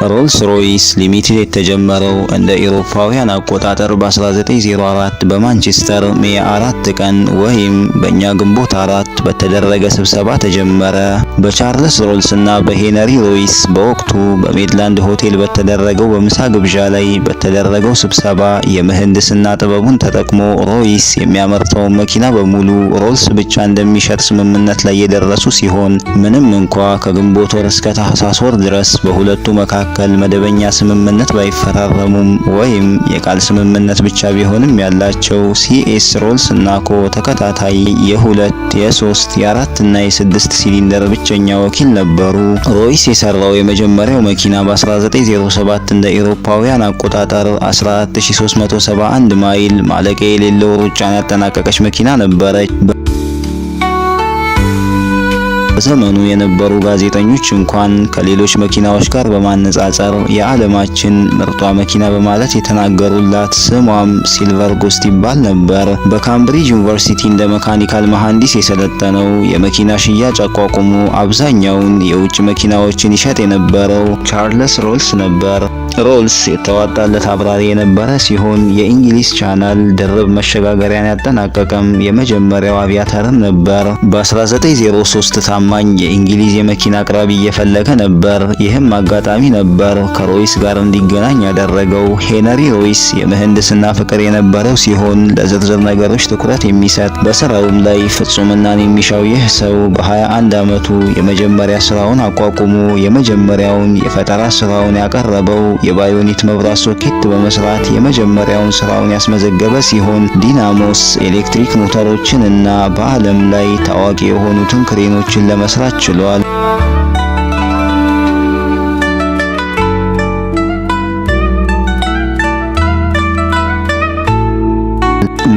ሮልስ ሮይስ ሊሚትድ የተጀመረው እንደ አውሮፓውያን አቆጣጠር በ1904 በማንቸስተር ሜይ 4 ቀን ወይም በእኛ ግንቦት 4 በተደረገ ስብሰባ ተጀመረ። በቻርልስ ሮልስ እና በሄነሪ ሮይስ በወቅቱ በሜድላንድ ሆቴል በተደረገው በምሳ ግብዣ ላይ በተደረገው ስብሰባ የምህንድስና ጥበቡን ተጠቅሞ ሮይስ የሚያመርተውን መኪና በሙሉ ሮልስ ብቻ እንደሚሸጥ ስምምነት ላይ የደረሱ ሲሆን ምንም እንኳ ከግንቦት ወር እስከ ታህሳስ ወር ድረስ በሁለቱ መካከል መደበኛ ስምምነት ባይፈራረሙም ወይም የቃል ስምምነት ብቻ ቢሆንም ያላቸው ሲኤስ ሮልስ እና ኮ ተከታታይ የ2፣ የ3፣ የ4 እና የ6 ሲሊንደር ብቸኛ ወኪል ነበሩ። ሮይስ የሰራው የመጀመሪያው መኪና በ1907 እንደ አውሮፓውያን አቆጣጠር 14371 ማይል ማለቂያ የሌለው ሩጫን ያጠናቀቀች መኪና ነበረች። በዘመኑ የነበሩ ጋዜጠኞች እንኳን ከሌሎች መኪናዎች ጋር በማነጻጸር የዓለማችን ምርጧ መኪና በማለት የተናገሩላት ስሟም ሲልቨር ጎስት ይባል ነበር። በካምብሪጅ ዩኒቨርሲቲ እንደ መካኒካል መሐንዲስ የሰለጠነው የመኪና ሽያጭ አቋቁሞ አብዛኛውን የውጭ መኪናዎችን ይሸጥ የነበረው ቻርልስ ሮልስ ነበር። ሮልስ የተዋጣለት አብራሪ የነበረ ሲሆን የእንግሊዝ ቻናል ድርብ መሸጋገሪያን ያጠናቀቀም የመጀመሪያው አቪያተርም ነበር። በ1903 ታማኝ የእንግሊዝ የመኪና አቅራቢ እየፈለገ ነበር። ይህም አጋጣሚ ነበር ከሮይስ ጋር እንዲገናኝ ያደረገው። ሄነሪ ሮይስ የምህንድስና ፍቅር የነበረው ሲሆን ለዝርዝር ነገሮች ትኩረት የሚሰጥ በስራውም ላይ ፍጹምናን የሚሻው ይህ ሰው በ21 ዓመቱ የመጀመሪያ ስራውን አቋቁሞ የመጀመሪያውን የፈጠራ ስራውን ያቀረበው የባዮኒት መብራት ሶኬት በመስራት የመጀመሪያውን ስራውን ያስመዘገበ ሲሆን ዲናሞስ ኤሌክትሪክ ሞተሮችን እና በዓለም ላይ ታዋቂ የሆኑትን ክሬኖችን ለመስራት ችሏል።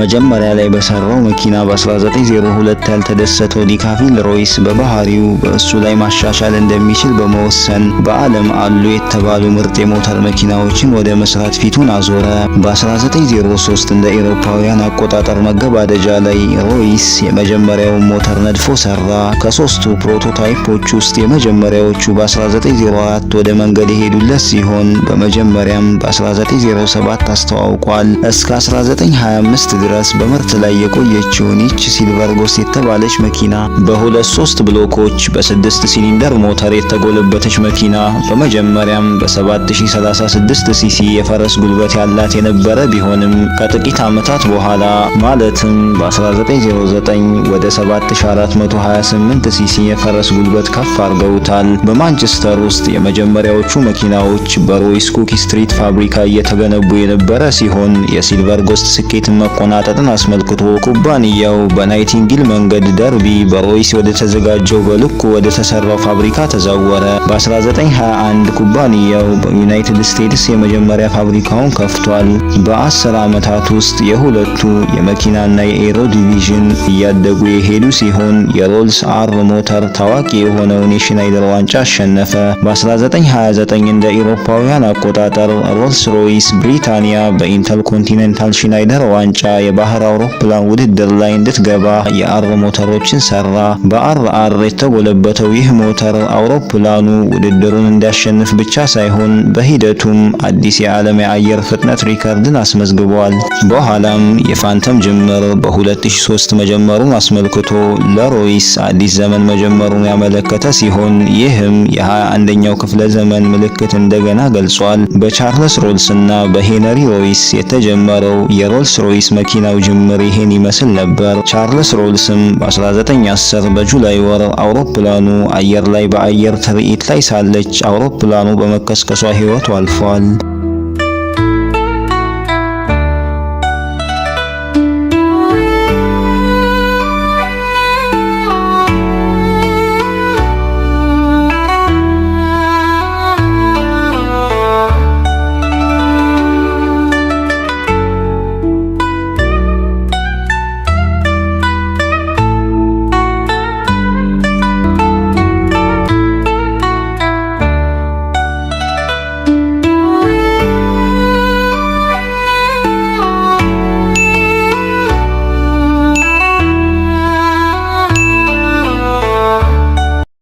መጀመሪያ ላይ በሰራው መኪና በ1902 ያልተደሰተው ዲካቪል ሮይስ በባህሪው በእሱ ላይ ማሻሻል እንደሚችል በመወሰን በዓለም አሉ የተባሉ ምርጥ የሞተር መኪናዎችን ወደ መስራት ፊቱን አዞረ። በ1903 እንደ አውሮፓውያን አቆጣጠር መገባደጃ ላይ ሮይስ የመጀመሪያውን ሞተር ነድፎ ሰራ። ከሶስቱ ፕሮቶታይፖች ውስጥ የመጀመሪያዎቹ በ1904 ወደ መንገድ የሄዱለት ሲሆን በመጀመሪያም በ1907 አስተዋውቋል። እስከ 1925 ድረስ በምርት ላይ የቆየችውን ይህች ሲልቨር ጎስት የተባለች መኪና በ2-3 ብሎኮች በ6 ሲሊንደር ሞተር የተጎለበተች መኪና በመጀመሪያም በ7036 ሲሲ የፈረስ ጉልበት ያላት የነበረ ቢሆንም ከጥቂት ዓመታት በኋላ ማለትም በ1909 ወደ 7428 ሲሲ የፈረስ ጉልበት ከፍ አድርገውታል። በማንቸስተር ውስጥ የመጀመሪያዎቹ መኪናዎች በሮይስ ኩክ ስትሪት ፋብሪካ እየተገነቡ የነበረ ሲሆን የሲልቨር ጎስት ስኬትን መቆናጠጥን አስመልክቶ ኩባንያው በናይቲንጊል መንገድ ደርቢ በሮይስ ወደ ተዘጋጀው በልኩ ወደ ተሰራው ፋብሪካ ተዛወረ። በ1921 ኩባንያው በዩናይትድ ስቴትስ የመጀመሪያ ፋብሪካውን ከፍቷል። በ10 ዓመታት ውስጥ የሁለቱ የመኪናና የኤሮ ዲቪዥን እያደጉ የሄዱ ሲሆን የሮልስ አር ሞተር ታዋቂ የሆነውን የሽናይደር ዋንጫ አሸነፈ። በ1929 እንደ አውሮፓውያን አቆጣጠር ሮልስ ሮይስ ብሪታንያ በኢንተርኮንቲኔንታል ሽናይደር ዋንጫ የባህር አውሮፕላን ውድድር ላይ እንድትገባ የአር ሞተሮችን ሰራ። በአር የተጎለበተው ይህ ሞተር አውሮፕላኑ ውድድሩን እንዲያሸንፍ ብቻ ሳይሆን በሂደቱም አዲስ የዓለም የአየር ፍጥነት ሪከርድን አስመዝግቧል። በኋላም የፋንተም ጅምር በ2003 መጀመሩን አስመልክቶ ለሮይስ አዲስ ዘመን መጀመሩን ያመለከተ ሲሆን ይህም የ21ኛው ክፍለ ዘመን ምልክት እንደገና ገልጿል። በቻርልስ ሮልስ እና በሄነሪ ሮይስ የተጀመረው የሮልስ ሮይስ መኪናው ጅምር ይሄን ይመስል ነበር። ቻርልስ ሮልስም በ1910 በጁላይ ወር አውሮፕላኑ አየር ላይ በአየር ትርኢት ላይ ሳለች አውሮፕላኑ በመከስከሷ ሕይወቱ አልፏል።